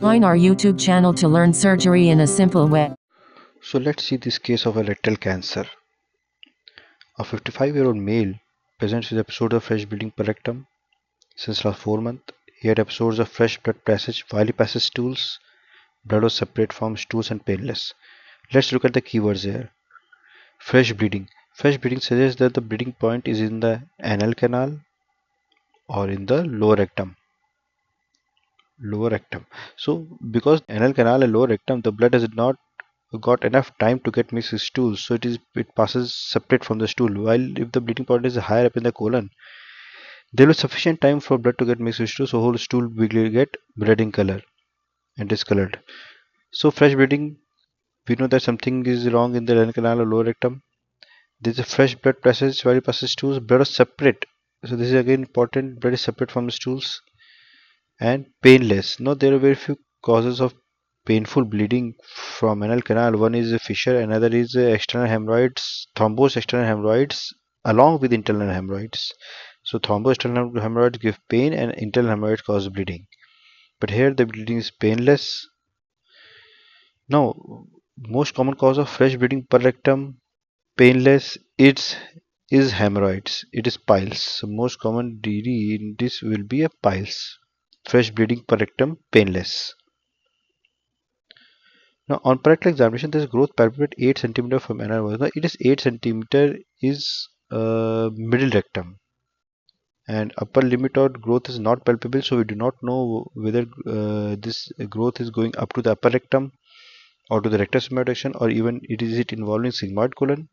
Join our YouTube channel to learn surgery in a simple way. So let's see this case of a rectal cancer. A 55-year-old male presents with episodes of fresh bleeding per rectum since last 4 months. He had episodes of fresh blood passage while he passes stools. Blood was separate from stools and painless. Let's look at the keywords here. Fresh bleeding. Fresh bleeding suggests that the bleeding point is in the anal canal or in the lower rectum. Lower rectum. So because anal canal and lower rectum, the blood has not got enough time to get mixed with stool, so it passes separate from the stool. While if the bleeding point is higher up in the colon, there will be sufficient time for blood to get mixed with stool, so whole stool will get red in color and discolored. So fresh bleeding, we know that something is wrong in the renal canal or lower rectum. There is a fresh blood passage while it passes stools. Blood is separate. So this is again important. Blood is separate from the stools and painless. Now there are very few causes of painful bleeding from anal canal. One is a fissure, another is external hemorrhoids, thrombosed external hemorrhoids along with internal hemorrhoids. So thrombosed external hemorrhoids give pain and internal hemorrhoids cause bleeding. But here the bleeding is painless. Now, most common cause of fresh bleeding per rectum, painless, is hemorrhoids. It is piles. So most common DD in this will be a piles. Fresh bleeding per rectum, painless. Now, on rectal examination, this growth palpable 8 centimeter from anal wall. Now, it is 8 centimeter is middle rectum, and upper limit of growth is not palpable, so we do not know whether this growth is going up to the upper rectum or to the rectus sigmoid or even it involving sigmoid colon.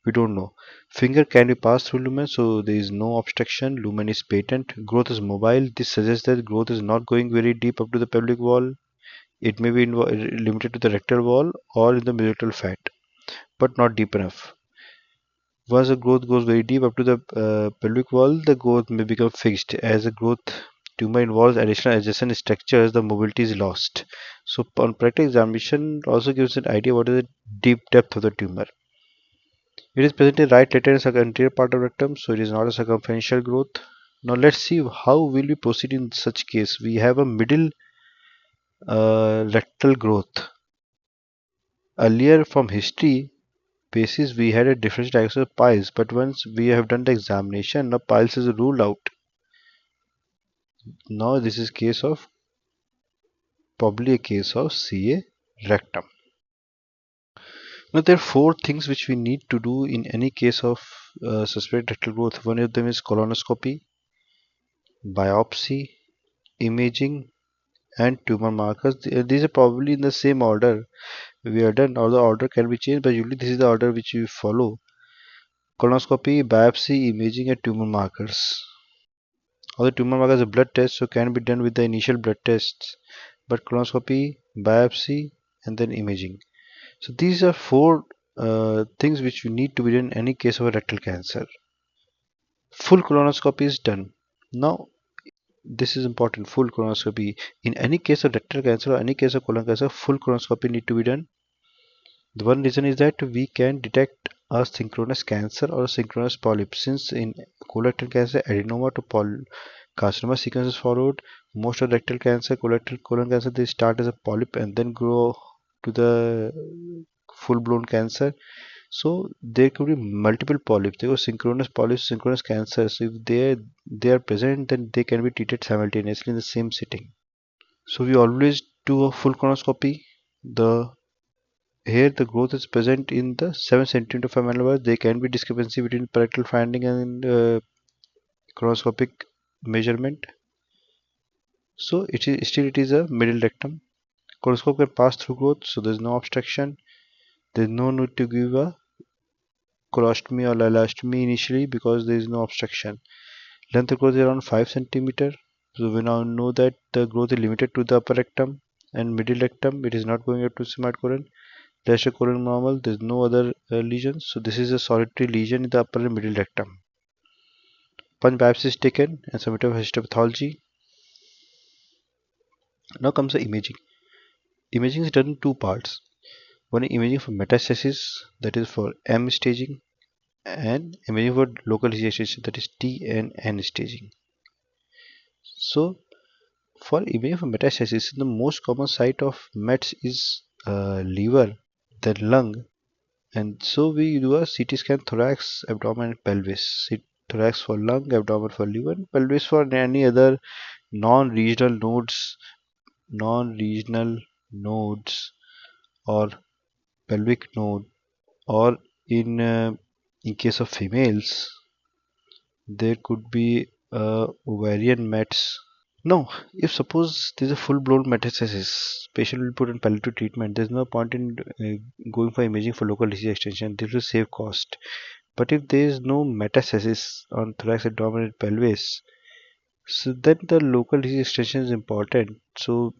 We don't know. Finger can be passed through lumen, so there is no obstruction. Lumen is patent. Growth is mobile. This suggests that growth is not going very deep up to the pelvic wall. It may be limited to the rectal wall or in the mesorectal fat, but not deep enough. Once the growth goes very deep up to the pelvic wall, the growth may become fixed. As the growth tumor involves additional adjacent structures, the mobility is lost. So, on practical examination, also gives an idea what is the deep depth of the tumor. It is present in right lateral and anterior part of rectum, so it is not a circumferential growth. Now, let's see how will we proceed in such case. We have a middle rectal growth. Earlier, from history basis, we had a differential diagnosis of piles, but once we have done the examination, now piles is ruled out. Now this is case of probably a case of CA rectum. Now there are four things which we need to do in any case of suspected rectal growth. One of them is colonoscopy, biopsy, imaging, and tumor markers. These are probably in the same order we are done, or the order can be changed, but usually this is the order which we follow. Colonoscopy, biopsy, imaging, and tumor markers. Or the tumor marker is a blood test, so can be done with the initial blood tests, but colonoscopy, biopsy, and then imaging. So these are four things which we need to be done in any case of a rectal cancer. Full colonoscopy is done. Now this is important. Full colonoscopy in any case of rectal cancer or any case of colon cancer, full colonoscopy need to be done. The one reason is that we can detect a synchronous cancer or a synchronous polyp. Since in colorectal cancer, adenoma to carcinoma sequence is followed. Most of rectal cancer, colorectal colon cancer, they start as a polyp and then grow to the full-blown cancer. So there could be multiple polyps. There are synchronous polyps, synchronous cancers. So if they are present, then they can be treated simultaneously in the same sitting. So we always do a full colonoscopy. The Here the growth is present in the 7 centimeter of amyloid. There can be discrepancy between rectal finding and colonoscopic measurement. So it is a middle rectum. Colonoscope can pass through growth, so there is no obstruction. There is no need to give a colostomy or ileostomy initially because there is no obstruction. Length of growth is around 5 centimeter. So we now know that the growth is limited to the upper rectum and middle rectum. It is not going up to sigmoid colon. Rest of colon normal. There is no other lesions. So this is a solitary lesion in the upper and middle rectum. Punch biopsy is taken and submitted for histopathology. Now comes the imaging. Imaging is done in two parts. One is imaging for metastasis, that is for M staging, and imaging for local registration, that is T and N staging. So for imaging for metastasis, the most common site of mets is liver, then lung, and so we do a CT scan thorax, abdomen, and pelvis. Thorax for lung, abdomen for liver, and pelvis for any other non-regional nodes, non-regional nodes or pelvic node, or in case of females, there could be ovarian mets. No, if suppose there's a full-blown metastasis, patient will put in palliative treatment. There's no point in going for imaging for local disease extension. This will save cost. But if there is no metastasis on thorax, abdomen, and pelvis, so then the local disease extension is important. So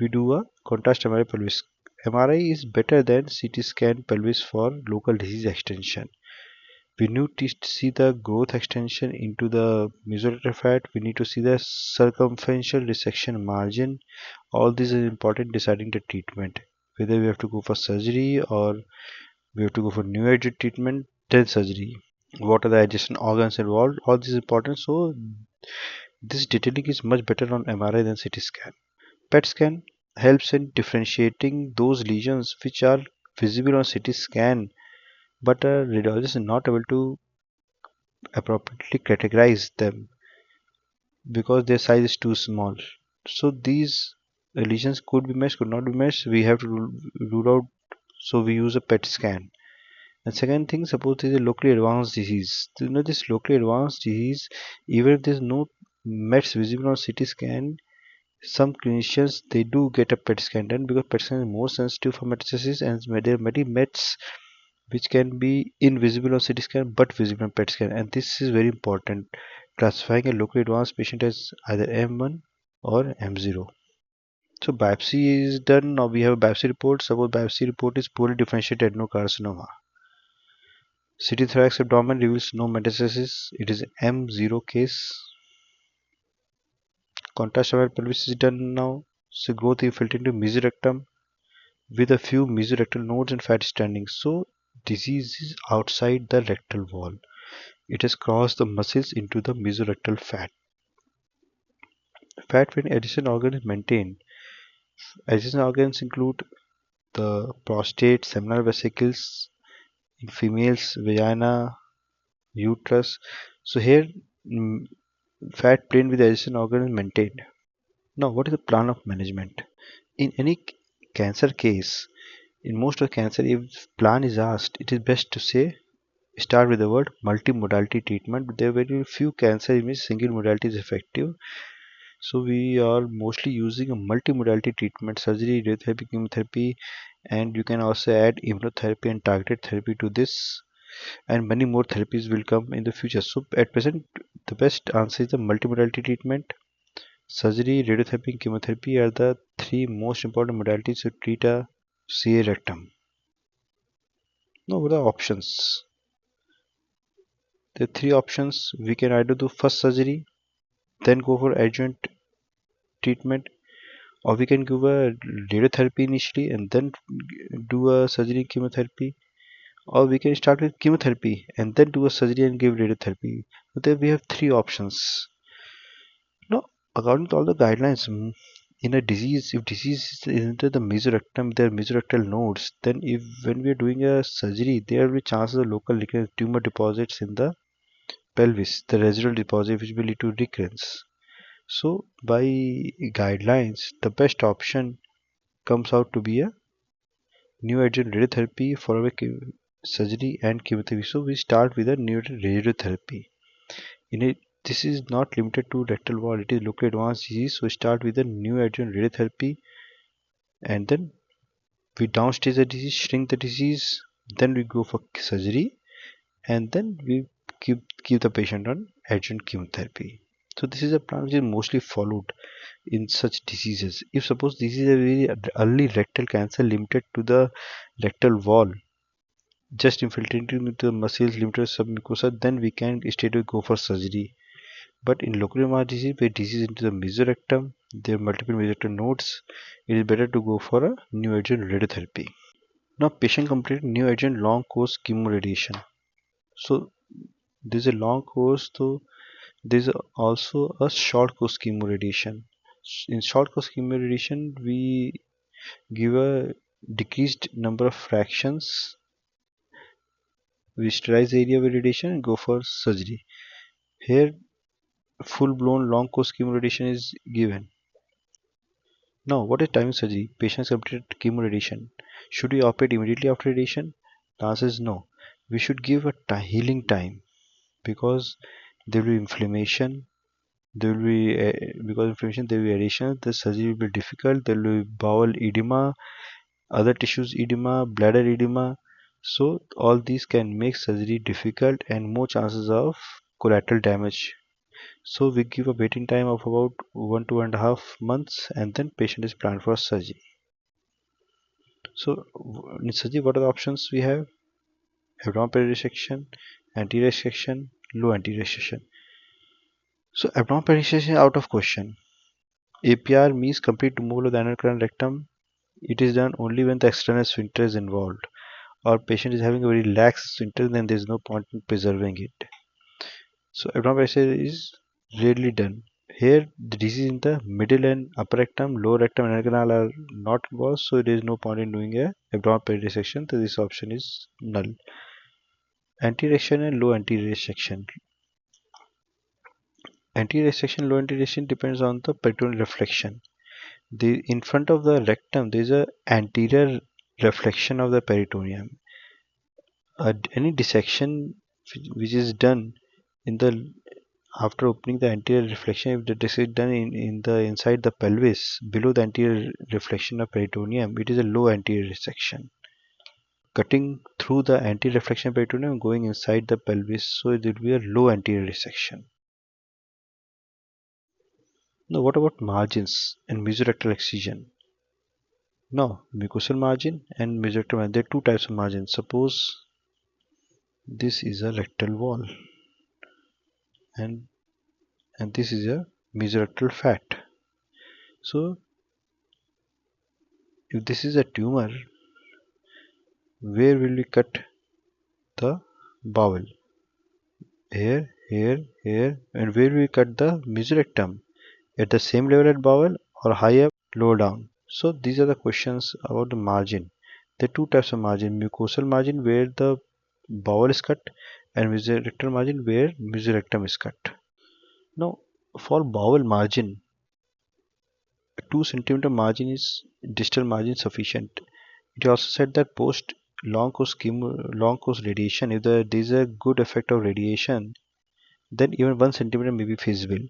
we do a contrast MRI pelvis. MRI is better than CT scan pelvis for local disease extension. We need to see the growth extension into the mesorectal fat. We need to see the circumferential resection margin. All these are important deciding the treatment. Whether we have to go for surgery or we have to go for neoadjuvant treatment, then surgery. What are the adjacent organs involved? All this is important. So this detailing is much better on MRI than CT scan. PET scan helps in differentiating those lesions which are visible on CT scan, but a radiologist is not able to appropriately categorize them because their size is too small. So these lesions could be meshed, could not be meshed. We have to rule out. So we use a PET scan. And second thing, suppose there is a locally advanced disease. You know this locally advanced disease, even if there is no mets visible on CT scan, some clinicians they do get a PET scan done because PET scan is more sensitive for metastasis, and there are many mets which can be invisible on CT scan but visible on PET scan, and this is very important, classifying a locally advanced patient as either M1 or M0. So biopsy is done. Now we have a biopsy report. Suppose biopsy report is poorly differentiated adenocarcinoma. CT thorax abdomen reveals no metastasis. It is M0 case. Contrast MRI pelvis is done now. So growth infiltrating into mesorectum with a few mesorectal nodes and fat standing. So disease is outside the rectal wall. It has crossed the muscles into the mesorectal fat. Fat when adjacent organ is maintained. Adjacent organs include the prostate, seminal vesicles, in females, vagina, uterus. So here, fat plain with adjacent organ is maintained. Now, what is the plan of management? In any cancer case, in most of cancer, if plan is asked, it is best to say start with the word multimodality treatment. There are very few cancer in which single modality is effective. So we are mostly using a multimodality treatment, surgery, radiotherapy, chemotherapy, and you can also add immunotherapy and targeted therapy to this, and many more therapies will come in the future. So at present, the best answer is the multimodality treatment. Surgery, radiotherapy, and chemotherapy are the three most important modalities to treat a CA rectum. Now, what are the options? There are three options. We can either do first surgery, then go for adjuvant treatment, or we can give a radiotherapy initially and then do a surgery and chemotherapy, or we can start with chemotherapy and then do a surgery and give radiotherapy. So there we have three options. Now, according to all the guidelines, in a disease, if disease is into the mesorectum, there are mesorectal nodes, then if when we are doing a surgery, there will be chances of local recurrence tumor deposits in the pelvis, the residual deposit which will lead to recurrence. So by guidelines, the best option comes out to be a neoadjuvant radiotherapy followed by surgery and chemotherapy. So we start with a neoadjuvant radiotherapy. In it, this is not limited to rectal wall; it is locally advanced disease. So start with a neoadjuvant radiotherapy, and then we downstage the disease, shrink the disease, then we go for surgery, and then we keep the patient on adjuvant chemotherapy. So this is a plan which is mostly followed in such diseases. If suppose this is a very early rectal cancer limited to the rectal wall, just infiltrating into the muscles limited to submucosa, then we can straightaway go for surgery. But in locally advanced disease, where disease into the mesorectum, there are multiple mesorectal nodes, it is better to go for a neoadjuvant radiotherapy. Now, patient completed neoadjuvant long course chemoradiation. So there's a long course, so there's also a short course chemoradiation. In short course chemoradiation, we give a decreased number of fractions, we sterilize the area of radiation and go for surgery. Here, full blown long course chemoradiation is given. Now, what is timing surgery? Patients completed chemoradiation. Should we operate immediately after radiation? The answer is no. We should give a healing time, because there will be inflammation. There will be because of inflammation, there will be adhesion. The surgery will be difficult. There will be bowel edema, other tissues edema, bladder edema. So all these can make surgery difficult and more chances of collateral damage. So we give a waiting time of about 1 to 1.5 months, and then patient is planned for surgery. So in surgery, what are the options we have? Abdominal resection, anterior resection, low anterior resection. So abdominal resection is out of question. APR means complete removal of the anal canal rectum. It is done only when the external sphincter is involved, or patient is having a very lax sphincter, then there is no point in preserving it. So abdominal is rarely done. Here the disease in the middle and upper rectum, lower rectum and anal canal are not involved, so there is no point in doing a abdominal resection. So this option is null. Anterior resection and low anterior resection. Anterior resection, low anterior resection depends on the peritoneal reflection. In front of the rectum, there is a anterior reflection of the peritoneum. Any dissection which is done in the after opening the anterior reflection, if the dissection is done in the inside the pelvis below the anterior reflection of peritoneum, it is a low anterior resection. Cutting through the anterior reflection of peritoneum, going inside the pelvis, so it will be a low anterior resection. Now, what about margins and mesorectal excision? Now, mucosal margin and mesorectal margin, there are two types of margins. Suppose this is a rectal wall, and this is a mesorectal fat. So, if this is a tumor, where will we cut the bowel? Here, here, here, and where will we cut the mesorectum? At the same level at bowel, or higher, lower down? So these are the questions about the margin. There are two types of margin: mucosal margin where the bowel is cut, and mesorectal margin where mesorectum is cut. Now, for bowel margin, a 2 centimeter margin is distal margin sufficient. It also said that post long course radiation, if there is a good effect of radiation, then even 1 centimeter may be feasible.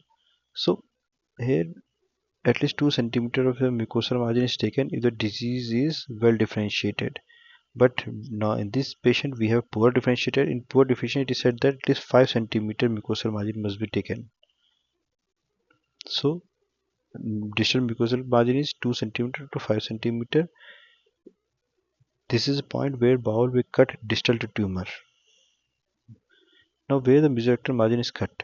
So here at least 2 centimeter of the mucosal margin is taken if the disease is well differentiated. But now in this patient we have poor differentiated. In poor differentiation, it is said that at least 5 centimeter mucosal margin must be taken. So distal mucosal margin is 2 centimeter to 5 centimeter. This is a point where bowel will cut distal to tumor. Now where the mesorectal margin is cut.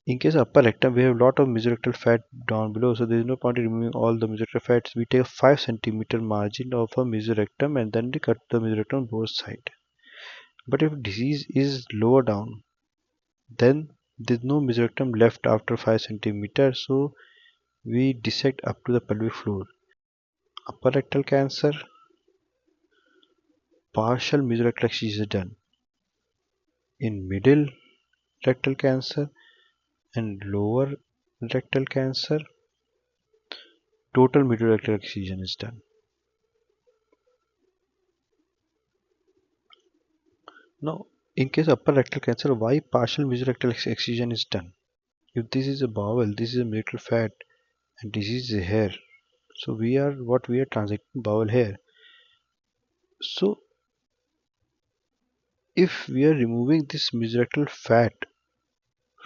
In case of upper rectum, we have a lot of mesorectal fat down below, so there is no point in removing all the mesorectal fats. We take a 5 centimeter margin of a mesorectum and then we cut the mesorectum on both sides. But if disease is lower down, then there is no mesorectum left after 5 centimeters, so we dissect up to the pelvic floor. Upper rectal cancer, partial mesorectal excision is done. In middle rectal cancer and lower rectal cancer, total mesorectal excision is done. Now, in case of upper rectal cancer, why partial mesorectal excision is done? If this is a bowel, this is a mesorectal fat, and this is a hair. So we are transecting bowel hair. So if we are removing this mesorectal fat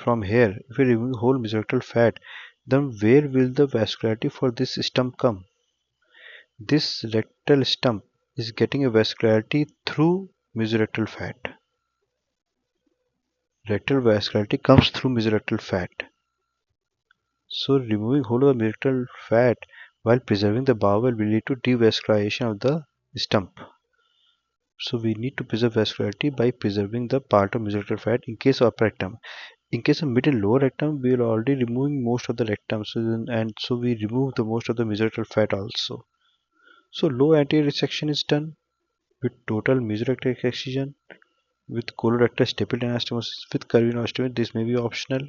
from here, if we remove whole mesorectal fat, then where will the vascularity for this stump come? This rectal stump is getting a vascularity through mesorectal fat. Rectal vascularity comes through mesorectal fat. So removing whole of the mesorectal fat while preserving the bowel will lead to devascularization of the stump. So we need to preserve vascularity by preserving the part of mesorectal fat in case of upper rectum. in case of mid and lower rectum, we are already removing most of the rectum, so we remove the most of the mesorectal fat also. So low anterior resection is done with total mesorectal excision, with colorectal stapler anastomosis, with curvinostomy. This may be optional.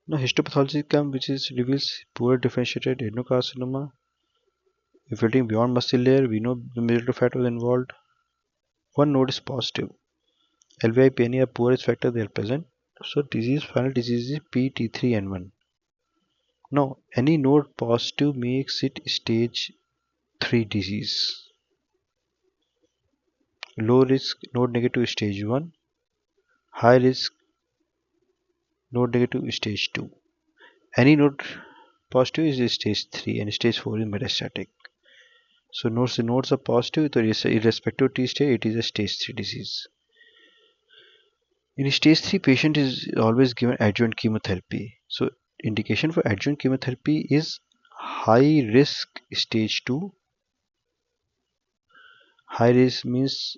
Now histopathology comes, which is reveals poor differentiated adenocarcinoma. Infiltrating beyond muscle layer, we know the mesorectal fat was involved. One node is positive. LVI, PNA are poor risk factor, they are present. So final disease is PT3N1. Now, any node positive makes it stage 3 disease. Low risk node negative stage 1. High risk node negative stage 2. Any node positive is stage 3 and stage 4 is metastatic. So nodes are positive, so irrespective of T stage, it is a stage 3 disease. In stage 3, patient is always given adjuvant chemotherapy. So indication for adjuvant chemotherapy is high risk stage 2. High risk means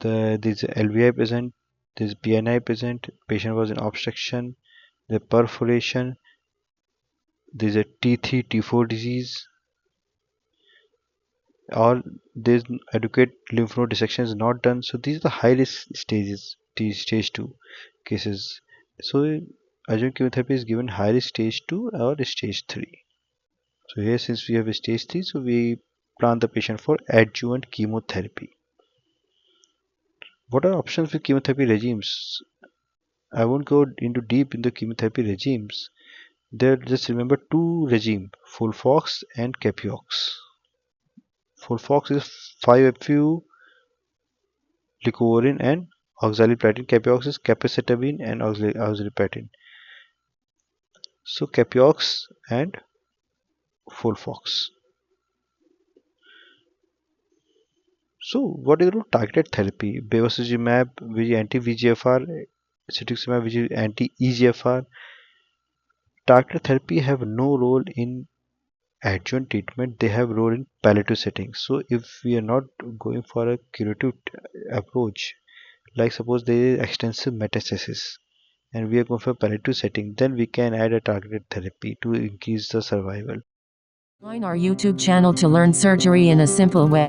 there's LVI present, there's PNI present, patient was in obstruction, the perforation, there's a T3, T4 disease, or there's adequate lymph node dissection is not done. So these are the high risk stages, stage 2 cases. So adjuvant chemotherapy is given high risk stage 2 or stage 3. So here, since we have a stage 3, so we plan the patient for adjuvant chemotherapy. What are options with chemotherapy regimes? I won't go into deep in the chemotherapy regimes. There, just remember two regimes: FOLFOX and CAPIOX. FOLFOX is 5-FU, leucovorin and oxaliplatin. CAPIOX is capecitabine and oxaliplatin. So CAPIOX and FOLFOX. So what is the targeted therapy? Bevacizumab, which is anti-VEGFR, cetuximab, which is anti-EGFR. Targeted therapy have no role in adjuvant treatment, they have role in palliative settings. So if we are not going for a curative approach, like suppose there is extensive metastasis and we are going for a palliative setting, then we can add a targeted therapy to increase the survival. Join our YouTube channel to learn surgery in a simple way.